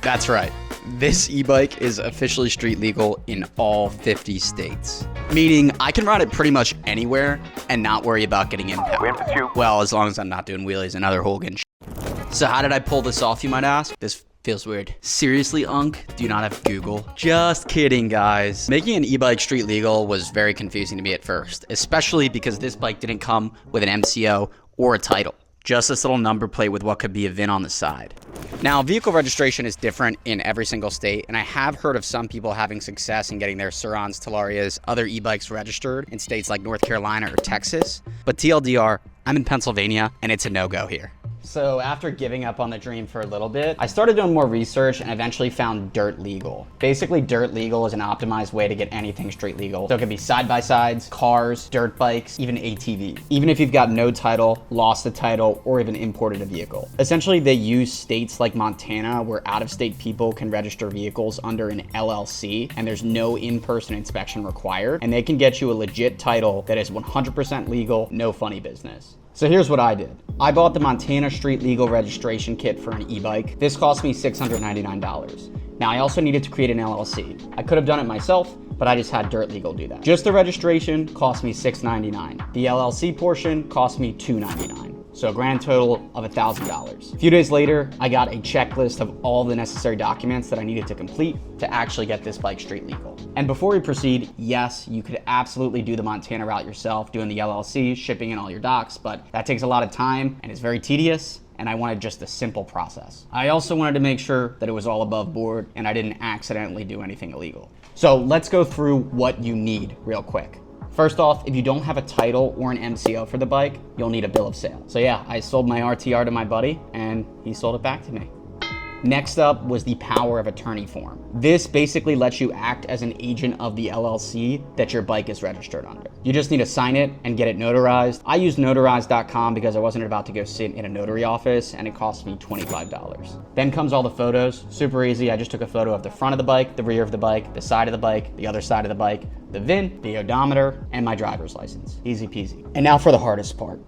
That's right. This e-bike is officially street legal in all 50 states. Meaning I can ride it pretty much anywhere and not worry about getting impounded. Well, as long as I'm not doing wheelies and other hooligan shit. So how did I pull this off, you might ask? This feels weird. Seriously, Unc? Do you not have Google? Just kidding, guys. Making an e-bike street legal was very confusing to me at first, especially because this bike didn't come with an MCO or a title. Just this little number plate with what could be a VIN on the side. Now, vehicle registration is different in every single state, and I have heard of some people having success in getting their Surons, Talarias, other e-bikes registered in states like North Carolina or Texas. But TLDR, I'm in Pennsylvania, and it's a no-go here. So after giving up on the dream for a little bit, I started doing more research and eventually found Dirt Legal. Basically, Dirt Legal is an optimized way to get anything street legal. So it could be side-by-sides, cars, dirt bikes, even ATV. Even if you've got no title, lost the title, or even imported a vehicle. Essentially, they use states like Montana where out-of-state people can register vehicles under an LLC and there's no in-person inspection required. And they can get you a legit title that is 100% legal, no funny business. So here's what I did. I bought the Montana Street Legal Registration Kit for an e-bike. This cost me $699. Now I also needed to create an LLC. I could have done it myself, but I just had Dirt Legal do that. Just the registration cost me $699. The LLC portion cost me $299. So a grand total of $1,000. A few days later, I got a checklist of all the necessary documents that I needed to complete to actually get this bike street legal. And before we proceed, yes, you could absolutely do the Montana route yourself, doing the LLC, shipping in all your docs, but that takes a lot of time and it's very tedious, and I wanted just a simple process. I also wanted to make sure that it was all above board and I didn't accidentally do anything illegal. So let's go through what you need real quick. First off, if you don't have a title or an MCO for the bike, you'll need a bill of sale. So yeah, I sold my RTR to my buddy and he sold it back to me. Next up was the power of attorney form. This basically lets you act as an agent of the LLC that your bike is registered under. You just need to sign it and get it notarized. I used notarize.com because I wasn't about to go sit in a notary office and it cost me $25. Then comes all the photos, super easy. I just took a photo of the front of the bike, the rear of the bike, the side of the bike, the other side of the bike, the VIN, the odometer, and my driver's license. Easy peasy. And now for the hardest part.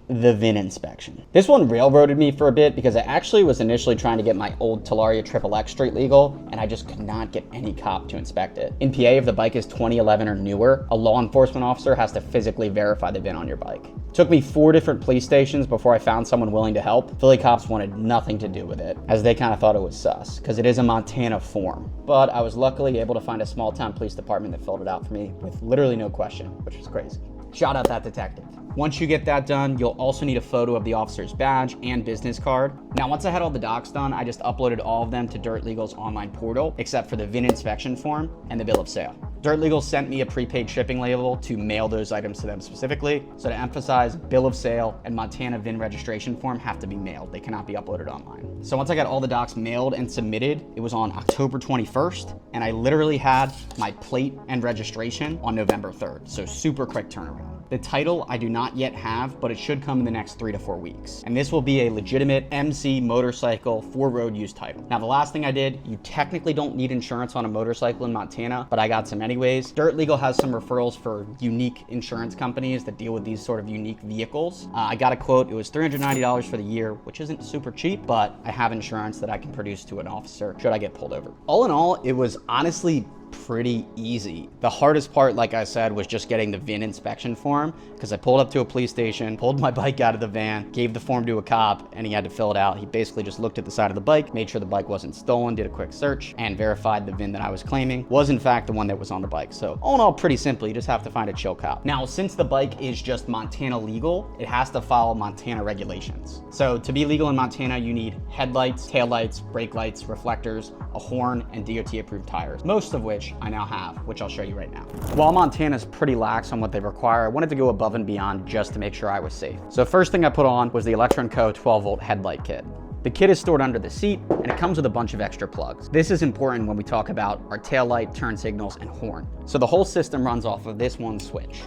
The VIN inspection. This one railroaded me for a bit because I actually was initially trying to get my old Talaria XXX street legal and I just could not get any cop to inspect it. In PA, if the bike is 2011 or newer, a law enforcement officer has to physically verify the VIN on your bike. It took me 4 different police stations before I found someone willing to help. Philly cops wanted nothing to do with it as they kind of thought it was sus because it is a Montana form. But I was luckily able to find a small town police department that filled it out for me with literally no question, which was crazy. Shout out that detective. Once you get that done, you'll also need a photo of the officer's badge and business card. Now, once I had all the docs done, I just uploaded all of them to Dirt Legal's online portal, except for the VIN inspection form and the bill of sale. Dirt Legal sent me a prepaid shipping label to mail those items to them specifically. So to emphasize, bill of sale and Montana VIN registration form have to be mailed. They cannot be uploaded online. So once I got all the docs mailed and submitted, it was on October 21st, and I literally had my plate and registration on November 3rd. So super quick turnaround. The title I do not yet have, but it should come in the next 3 to 4 weeks. And this will be a legitimate MC motorcycle for road use title. Now, the last thing I did, you technically don't need insurance on a motorcycle in Montana, but I got some anyways. Dirt Legal has some referrals for unique insurance companies that deal with these sort of unique vehicles. I got a quote, it was $390 for the year, which isn't super cheap, but I have insurance that I can produce to an officer should I get pulled over. All in all, it was honestly pretty easy. The hardest part, like I said, was just getting the VIN inspection form because I pulled up to a police station, pulled my bike out of the van, gave the form to a cop, and he had to fill it out. He basically just looked at the side of the bike, made sure the bike wasn't stolen, did a quick search, and verified the VIN that I was claiming was in fact the one that was on the bike. So all in all, pretty simple. You just have to find a chill cop. Now, since the bike is just Montana legal, it has to follow Montana regulations. So to be legal in Montana, you need headlights, taillights, brake lights, reflectors, a horn, and DOT approved tires, most of which I now have, which I'll show you right now. While Montana's pretty lax on what they require, I wanted to go above and beyond just to make sure I was safe. So first thing I put on was the Electron Co 12-volt headlight kit. The kit is stored under the seat and it comes with a bunch of extra plugs. This is important when we talk about our taillight, turn signals, and horn. So the whole system runs off of this one switch.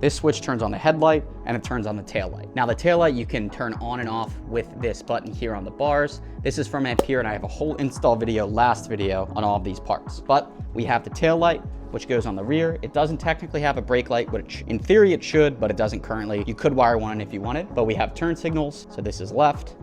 This switch turns on the headlight and it turns on the taillight. Now the taillight you can turn on and off with this button here on the bars. This is from Ampere and I have a whole install video, last video, on all of these parts. But we have the taillight, which goes on the rear. It doesn't technically have a brake light, which in theory it should, but it doesn't currently. You could wire one if you wanted, but we have turn signals. So this is left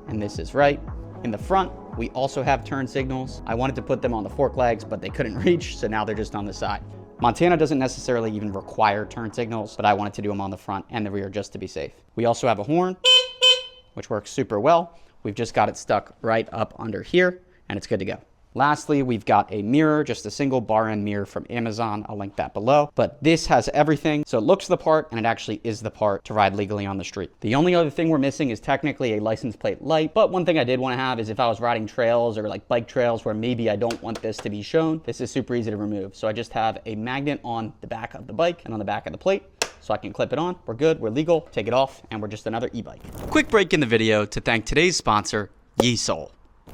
and this is right. In the front, We also have turn signals. I wanted to put them on the fork legs, but they couldn't reach, so now they're just on the side. Montana doesn't necessarily even require turn signals, but I wanted to do them on the front and the rear just to be safe. We also have a horn, which works super well. We've just got it stuck right up under here, and it's good to go. Lastly, we've got a mirror, just a single bar end mirror from Amazon. I'll link that below. But this has everything. So it looks the part, and it actually is the part to ride legally on the street. The only other thing we're missing is technically a license plate light. But one thing I did want to have is if I was riding trails or like bike trails where maybe I don't want this to be shown, this is super easy to remove. So I just have a magnet on the back of the bike and on the back of the plate. So I can clip it on. We're good. We're legal. Take it off, and we're just another e-bike. Quick break in the video to thank today's sponsor, Yeesole.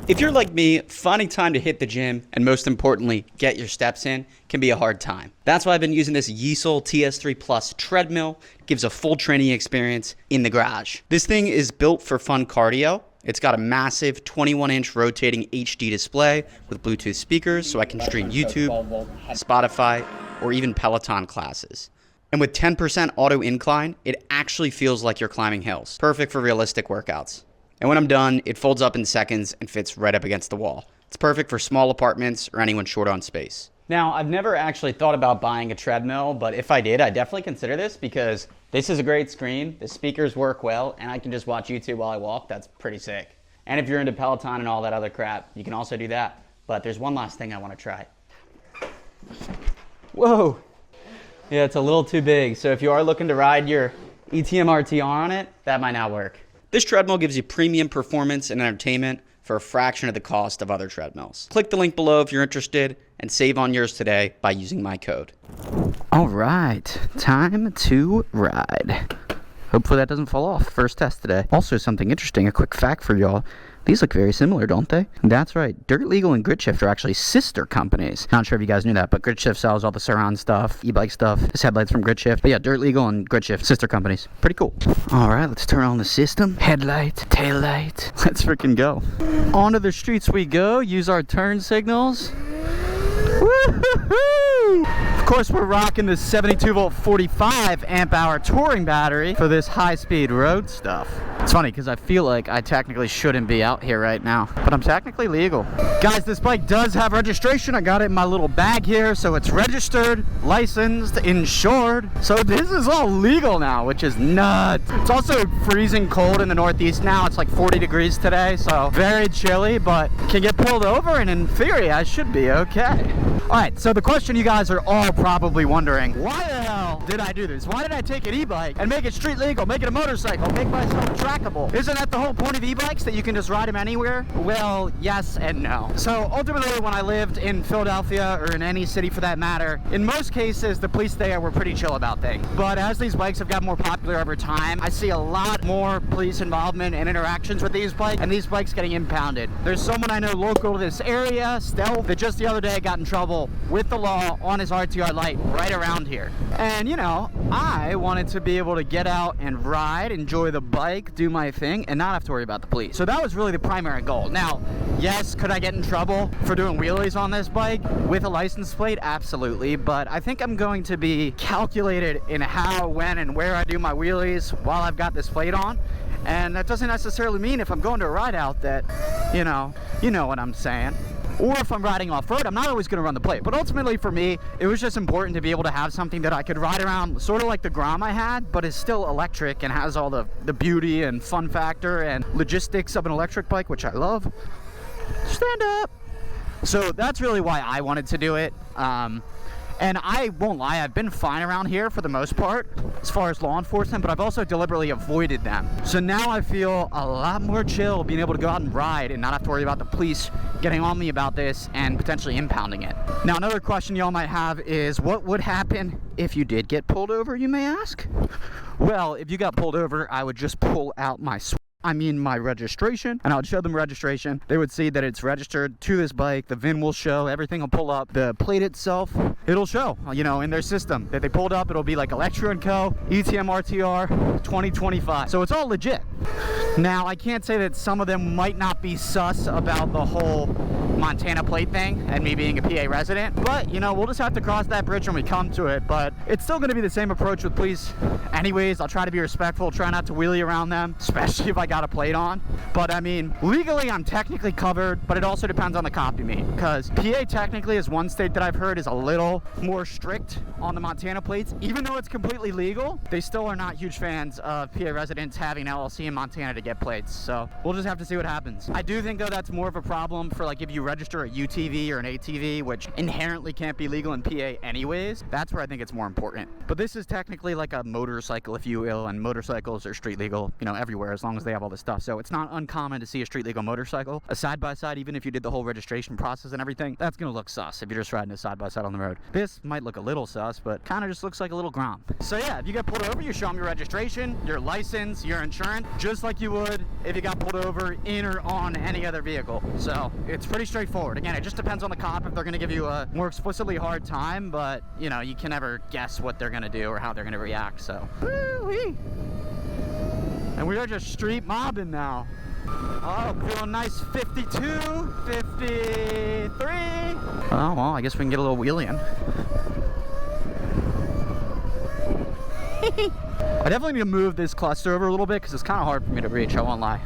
If you're like me, finding time to hit the gym and most importantly, get your steps in can be a hard time. That's why I've been using this Yeesole TS3 Plus treadmill. It gives a full training experience in the garage. This thing is built for fun cardio. It's got a massive 21-inch rotating HD display with Bluetooth speakers so I can stream YouTube, Spotify, or even Peloton classes. And with 10% auto incline, it actually feels like you're climbing hills. Perfect for realistic workouts. And when I'm done, it folds up in seconds and fits right up against the wall. It's perfect for small apartments or anyone short on space. Now, I've never actually thought about buying a treadmill, but if I did, I'd definitely consider this because this is a great screen, the speakers work well, and I can just watch YouTube while I walk. That's pretty sick. And if you're into Peloton and all that other crap, you can also do that. But there's one last thing I want to try. Whoa. Yeah, it's a little too big. So if you are looking to ride your ETM RTR on it, that might not work. This treadmill gives you premium performance and entertainment for a fraction of the cost of other treadmills. Click the link below if you're interested and save on yours today by using my code. All right, time to ride. Hopefully that doesn't fall off. First test today. Also something interesting, a quick fact for y'all. These look very similar, don't they? That's right. Dirt Legal and Grid Shift are actually sister companies. Not sure if you guys knew that, but Grid Shift sells all the surround stuff, e-bike stuff. This headlight's from Grid Shift. But yeah, Dirt Legal and Grid Shift, sister companies. Pretty cool. All right, let's turn on the system. Headlight, tail light. Let's freaking go. Onto the streets we go. Use our turn signals. Woo-hoo-hoo! Of course, we're rocking this 72-volt 45 amp hour touring battery for this high-speed road stuff. It's funny because I feel like I technically shouldn't be out here right now, but I'm technically legal. Guys, this bike does have registration. I got it in my little bag here, so it's registered, licensed, insured. So this is all legal now, which is nuts. It's also freezing cold in the Northeast now. It's like 40 degrees today, so very chilly, but can get pulled over, and in theory, I should be okay. All right, so the question you guys are all probably wondering, why the hell did I do this? Why did I take an e-bike and make it street legal, make it a motorcycle, make myself trackable? Isn't that the whole point of e-bikes, that you can just ride them anywhere? Well, yes and no. So ultimately, when I lived in Philadelphia, or in any city for that matter, in most cases, the police there were pretty chill about things. But as these bikes have gotten more popular over time, I see a lot more police involvement and interactions with these bikes, and these bikes getting impounded. There's someone I know local to this area, Stealth, that just the other day got in trouble with the law on his RTR light right around here. And you know, I wanted to be able to get out and ride, enjoy the bike, do my thing, and not have to worry about the police. So that was really the primary goal. Now, yes, could I get in trouble for doing wheelies on this bike with a license plate? Absolutely, but I think I'm going to be calculated in how, when, and where I do my wheelies while I've got this plate on. And that doesn't necessarily mean if I'm going to a ride out that, you know what I'm saying. Or if I'm riding off-road, I'm not always going to run the plate. But ultimately, for me, it was just important to be able to have something that I could ride around, sort of like the Grom I had, but is still electric and has all the beauty and fun factor and logistics of an electric bike, which I love. Stand up! So that's really why I wanted to do it. And I won't lie, I've been fine around here for the most part, as far as law enforcement, but I've also deliberately avoided them. So now I feel a lot more chill being able to go out and ride and not have to worry about the police getting on me about this and potentially impounding it. Now, another question y'all might have is, what would happen if you did get pulled over, you may ask? Well, if you got pulled over, I would just pull out my my registration, and I would show them registration. They would see that it's registered to this bike. The VIN will show, everything will pull up. The plate itself, it'll show, in their system that they pulled up. It'll be like Electro & Co, ETM RTR 2025. So it's all legit. Now, I can't say that some of them might not be sus about the whole Montana plate thing and me being a PA resident, but we'll just have to cross that bridge when we come to it. But it's still going to be the same approach with police anyways. I'll try to be respectful, try not to wheelie around them, especially if I got got a plate on. But I mean, legally I'm technically covered, but it also depends on the cop you meet, because PA technically is one state that I've heard is a little more strict on the Montana plates. Even though it's completely legal, they still are not huge fans of PA residents having an LLC in Montana to get plates. So we'll just have to see what happens. I do think though that's more of a problem for like if you register a UTV or an ATV, which inherently can't be legal in PA anyways. That's where I think it's more important. But this is technically like a motorcycle, if you will, and motorcycles are street legal, you know, everywhere as long as they have all this stuff. So it's not uncommon to see a street legal motorcycle. A side-by-side, even if you did the whole registration process and everything, that's gonna look sus if you're just riding a side-by-side on the road. This might look a little sus, but kind of just looks like a little grom. So yeah, if you get pulled over, you show them your registration, your license, your insurance, just like you would if you got pulled over in or on any other vehicle. So it's pretty straightforward. Again, it just depends on the cop if they're gonna give you a more explicitly hard time, but you know, you can never guess what they're gonna do or how they're gonna react. So woo-wee. And we are just street mobbing now. Oh, feeling nice. 52, 53. Oh, well, I guess we can get a little wheelie in. I definitely need to move this cluster over a little bit because it's kind of hard for me to reach, I won't lie.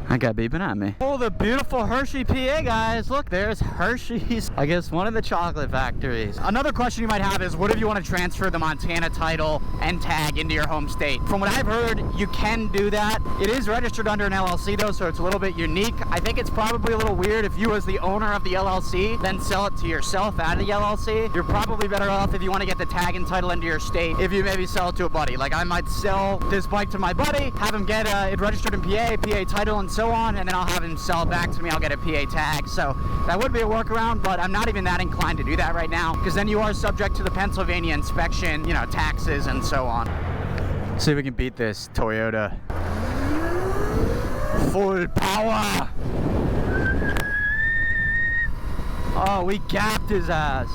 That guy beeping at me. Oh, the beautiful Hershey, PA, guys. Look, there's Hershey's. I guess one of the chocolate factories. Another question you might have is, what if you want to transfer the Montana title and tag into your home state? From what I've heard, you can do that. It is registered under an LLC, though, so it's a little bit unique. I think it's probably a little weird if you, as the owner of the LLC, then sell it to yourself out of the LLC. You're probably better off if you want to get the tag and title into your state if you maybe sell it to a buddy. Like, I might sell this bike to my buddy, have him get it registered in PA title, and so on, and then I'll have him sell it back to me. I'll get a PA tag. So that would be a workaround, but I'm not even that inclined to do that right now, because then you are subject to the Pennsylvania inspection, you know, taxes and so on. See if we can beat this Toyota. Full power. Oh, we gapped his ass.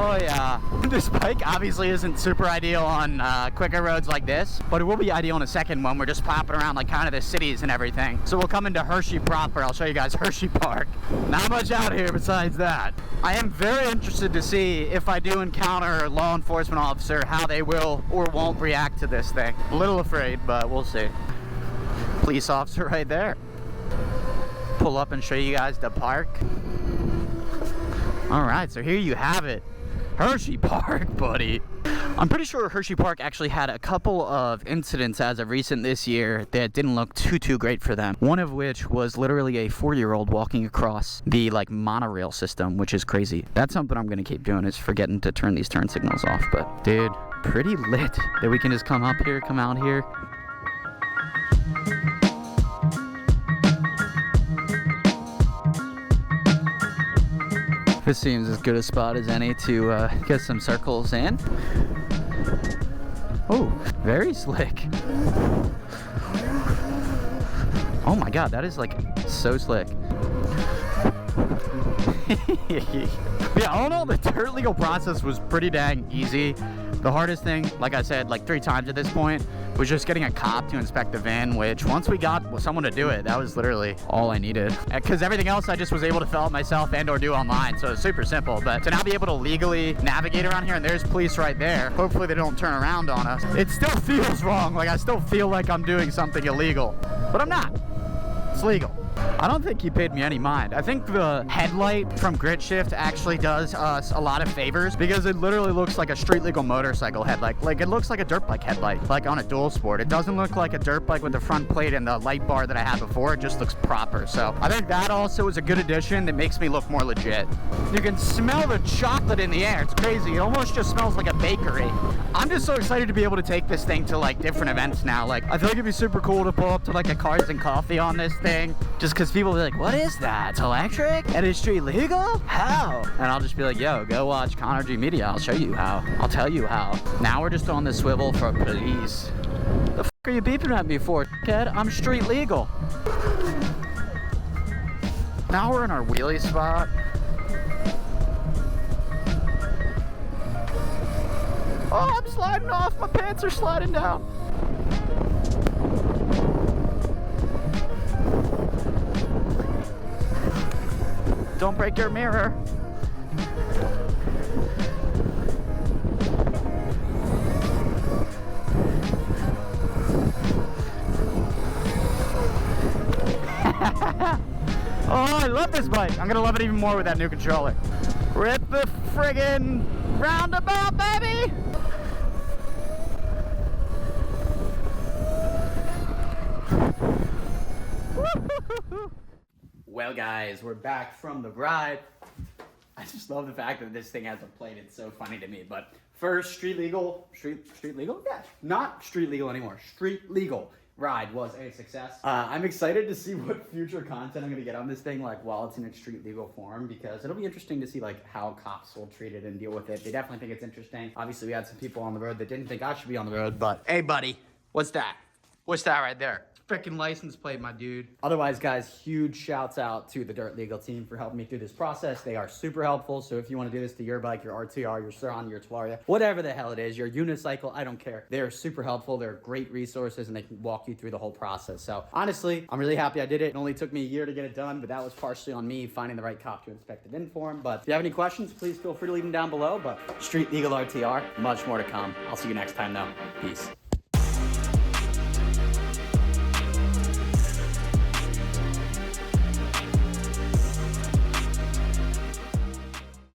Oh yeah. This bike obviously isn't super ideal on quicker roads like this, but it will be ideal in a second when we're just popping around like kind of the cities and everything. So we'll come into Hershey proper. I'll show you guys Hershey Park. Not much out here besides that. I am very interested to see if I do encounter a law enforcement officer, how they will or won't react to this thing. A little afraid, but we'll see. Police officer right there. Pull up and show you guys the park. All right, so here you have it. Hershey Park, buddy. I'm pretty sure Hershey Park actually had a couple of incidents as of recent this year that didn't look too great for them. One of which was literally a 4-year-old walking across the like monorail system, which is crazy. That's something I'm gonna keep doing, is forgetting to turn these turn signals off. But dude, pretty lit that we can just come up here, come out here. This seems as good a spot as any to get some circles in. Oh, very slick. Oh my god, that is like so slick. Yeah, all in all, the dirt legal process was pretty dang easy. The hardest thing, like I said, like 3 times at this point, was just getting a cop to inspect the van, which once we got someone to do it, that was literally all I needed. Because everything else I just was able to fill out myself and or do online, so it's super simple. But to now be able to legally navigate around here, and there's police right there, hopefully they don't turn around on us. It still feels wrong, like I still feel like I'm doing something illegal, but I'm not. It's legal. I don't think he paid me any mind. I think the headlight from Grit Shift actually does us a lot of favors, because it literally looks like a street legal motorcycle headlight. Like, it looks like a dirt bike headlight, like on a dual sport. It doesn't look like a dirt bike with the front plate and the light bar that I had before. It just looks proper. So I think that also is a good addition that makes me look more legit. You can smell the chocolate in the air. It's crazy. It almost just smells like a bakery. I'm just so excited to be able to take this thing to like different events now. Like, I feel like it'd be super cool to pull up to like a Cars and Coffee on this thing, just because people will be like, what is that? It's electric? And it's street legal? How? And I'll just be like, yo, go watch ConnorG Media. I'll show you how. I'll tell you how. Now we're just on the swivel for police. The f are you beeping at me for, kid? I'm street legal. Now we're in our wheelie spot. Oh, I'm sliding off. My pants are sliding down. Don't break your mirror. Oh, I love this bike. I'm gonna love it even more with that new controller. Rip the friggin' roundabout, baby! Well, guys, we're back from the ride. I just love the fact that this thing has a plate. It's so funny to me. But first, street legal? Yeah, not street legal anymore. Street legal ride was a success. I'm excited to see what future content I'm gonna get on this thing, like while it's in its street legal form, because it'll be interesting to see like how cops will treat it and deal with it. They definitely think it's interesting. Obviously, we had some people on the road that didn't think I should be on the road, but hey, buddy, what's that? What's that right there? Freaking license plate, my dude. Otherwise, guys, huge shouts out to the Dirt Legal team for helping me through this process. They are super helpful. So if you want to do this to your bike, your RTR, your Surron, your Telaria, whatever the hell it is, your unicycle, I don't care. They're super helpful. They're great resources and they can walk you through the whole process. So honestly, I'm really happy I did it. It only took me a year to get it done, but that was partially on me finding the right cop to inspect it in for him. But if you have any questions, please feel free to leave them down below. But Street Legal RTR, much more to come. I'll see you next time though. Peace.